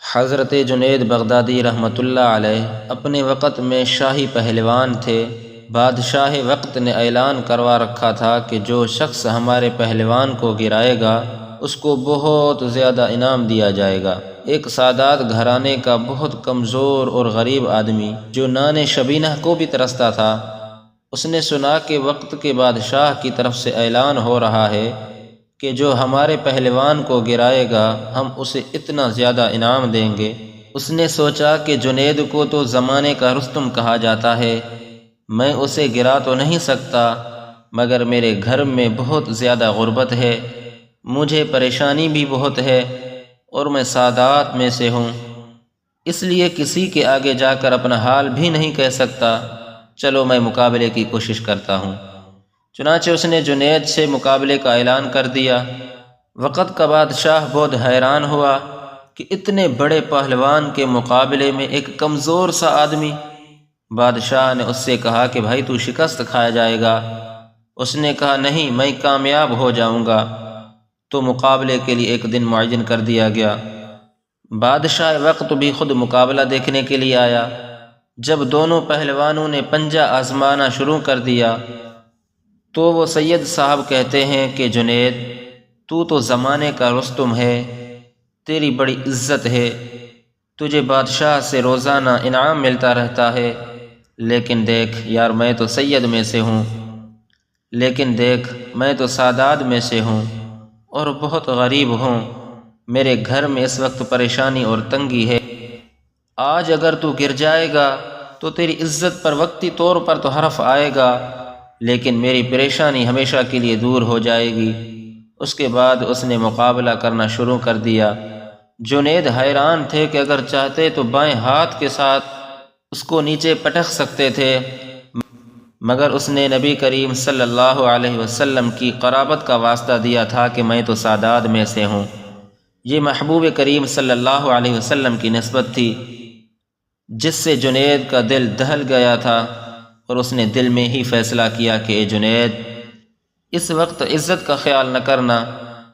حضرت جنید بغدادی رحمۃ اللہ علیہ اپنے وقت میں شاہی پہلوان تھے۔ بادشاہ وقت نے اعلان کروا رکھا تھا کہ جو شخص ہمارے پہلوان کو گرائے گا اس کو بہت زیادہ انعام دیا جائے گا۔ ایک سادات گھرانے کا بہت کمزور اور غریب آدمی جو نان شبینہ کو بھی ترستا تھا، اس نے سنا کہ وقت کے بادشاہ کی طرف سے اعلان ہو رہا ہے کہ جو ہمارے پہلوان کو گرائے گا ہم اسے اتنا زیادہ انعام دیں گے۔ اس نے سوچا کہ جنید کو تو زمانے کا رستم کہا جاتا ہے، میں اسے گرا تو نہیں سکتا، مگر میرے گھر میں بہت زیادہ غربت ہے، مجھے پریشانی بھی بہت ہے اور میں سادات میں سے ہوں، اس لیے کسی کے آگے جا کر اپنا حال بھی نہیں کہہ سکتا، چلو میں مقابلے کی کوشش کرتا ہوں۔ چنانچہ اس نے جنید سے مقابلے کا اعلان کر دیا۔ وقت کا بادشاہ بہت حیران ہوا کہ اتنے بڑے پہلوان کے مقابلے میں ایک کمزور سا آدمی۔ بادشاہ نے اس سے کہا کہ بھائی تو شکست کھایا جائے گا۔ اس نے کہا نہیں، میں کامیاب ہو جاؤں گا۔ تو مقابلے کے لیے ایک دن معین کر دیا گیا۔ بادشاہ وقت بھی خود مقابلہ دیکھنے کے لیے آیا۔ جب دونوں پہلوانوں نے پنجہ آزمانا شروع کر دیا تو وہ سید صاحب کہتے ہیں کہ جنید تو زمانے کا رستم ہے، تیری بڑی عزت ہے، تجھے بادشاہ سے روزانہ انعام ملتا رہتا ہے، لیکن دیکھ یار میں تو سید میں سے ہوں، لیکن دیکھ میں تو سادات میں سے ہوں اور بہت غریب ہوں، میرے گھر میں اس وقت پریشانی اور تنگی ہے، آج اگر تو گر جائے گا تو تیری عزت پر وقتی طور پر تو حرف آئے گا، لیکن میری پریشانی ہمیشہ کے لیے دور ہو جائے گی۔ اس کے بعد اس نے مقابلہ کرنا شروع کر دیا۔ جنید حیران تھے کہ اگر چاہتے تو بائیں ہاتھ کے ساتھ اس کو نیچے پٹک سکتے تھے، مگر اس نے نبی کریم صلی اللہ علیہ وسلم کی قرابت کا واسطہ دیا تھا کہ میں تو سادات میں سے ہوں۔ یہ محبوب کریم صلی اللہ علیہ وسلم کی نسبت تھی جس سے جنید کا دل دہل گیا تھا، اور اس نے دل میں ہی فیصلہ کیا کہ اے جنید اس وقت عزت کا خیال نہ کرنا،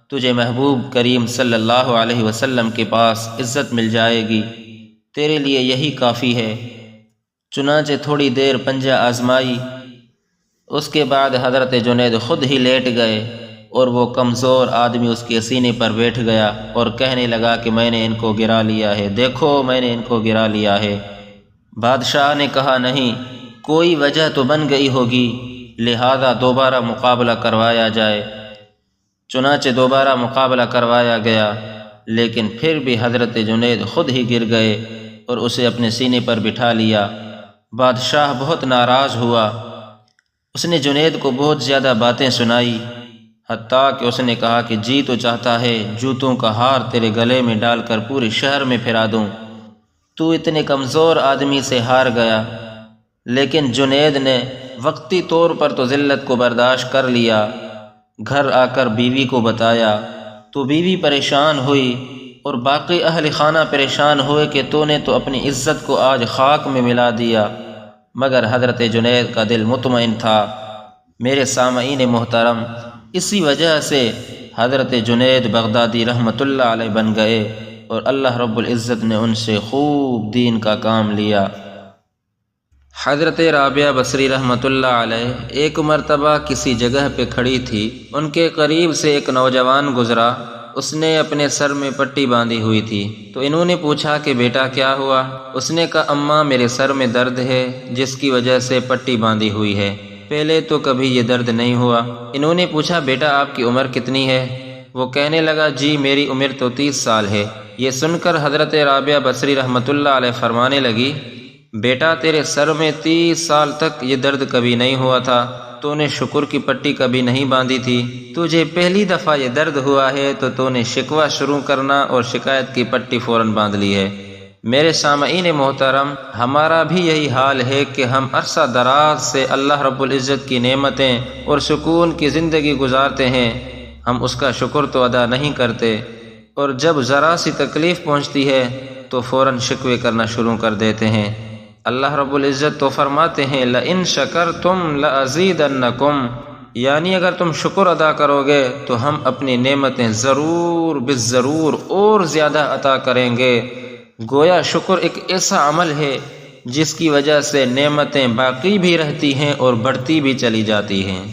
تجھے محبوب کریم صلی اللہ علیہ وسلم کے پاس عزت مل جائے گی، تیرے لیے یہی کافی ہے۔ چنانچہ تھوڑی دیر پنجہ آزمائی، اس کے بعد حضرت جنید خود ہی لیٹ گئے اور وہ کمزور آدمی اس کے سینے پر بیٹھ گیا اور کہنے لگا کہ میں نے ان کو گرا لیا ہے، دیکھو میں نے ان کو گرا لیا ہے۔ بادشاہ نے کہا نہیں، کوئی وجہ تو بن گئی ہوگی، لہذا دوبارہ مقابلہ کروایا جائے۔ چنانچہ دوبارہ مقابلہ کروایا گیا، لیکن پھر بھی حضرت جنید خود ہی گر گئے اور اسے اپنے سینے پر بٹھا لیا۔ بادشاہ بہت ناراض ہوا، اس نے جنید کو بہت زیادہ باتیں سنائی، حتیٰ کہ اس نے کہا کہ جی تو چاہتا ہے جوتوں کا ہار تیرے گلے میں ڈال کر پورے شہر میں پھرا دوں، تو اتنے کمزور آدمی سے ہار گیا۔ لیکن جنید نے وقتی طور پر تو ذلت کو برداشت کر لیا۔ گھر آ کر بیوی کو بتایا تو بیوی پریشان ہوئی اور باقی اہل خانہ پریشان ہوئے کہ تو نے تو اپنی عزت کو آج خاک میں ملا دیا، مگر حضرت جنید کا دل مطمئن تھا۔ میرے سامعین محترم، اسی وجہ سے حضرت جنید بغدادی رحمۃ اللہ علیہ بن گئے اور اللہ رب العزت نے ان سے خوب دین کا کام لیا۔ حضرت رابعہ بصری رحمۃ اللہ علیہ ایک مرتبہ کسی جگہ پہ کھڑی تھی، ان کے قریب سے ایک نوجوان گزرا، اس نے اپنے سر میں پٹی باندھی ہوئی تھی، تو انہوں نے پوچھا کہ بیٹا کیا ہوا؟ اس نے کہا اماں میرے سر میں درد ہے جس کی وجہ سے پٹی باندھی ہوئی ہے، پہلے تو کبھی یہ درد نہیں ہوا۔ انہوں نے پوچھا بیٹا آپ کی عمر کتنی ہے؟ وہ کہنے لگا جی میری عمر تو 30 سال ہے۔ یہ سن کر حضرت رابعہ بصری رحمۃ اللہ علیہ فرمانے لگی بیٹا تیرے سر میں 30 سال تک یہ درد کبھی نہیں ہوا تھا، تو نے شکر کی پٹی کبھی نہیں باندھی تھی، تجھے پہلی دفعہ یہ درد ہوا ہے تو نے شکوہ شروع کرنا اور شکایت کی پٹی فوراً باندھ لی ہے۔ میرے سامعین محترم، ہمارا بھی یہی حال ہے کہ ہم عرصہ دراز سے اللہ رب العزت کی نعمتیں اور سکون کی زندگی گزارتے ہیں، ہم اس کا شکر تو ادا نہیں کرتے، اور جب ذرا سی تکلیف پہنچتی ہے تو فوراً شکوے کرنا شروع کر دیتے ہیں۔ اللہ رب العزت تو فرماتے ہیں لَإِن شَكَرْتُمْ لَأَزِيدَنَّكُمْ، یعنی اگر تم شکر ادا کرو گے تو ہم اپنی نعمتیں ضرور بالضرور اور زیادہ عطا کریں گے۔ گویا شکر ایک ایسا عمل ہے جس کی وجہ سے نعمتیں باقی بھی رہتی ہیں اور بڑھتی بھی چلی جاتی ہیں۔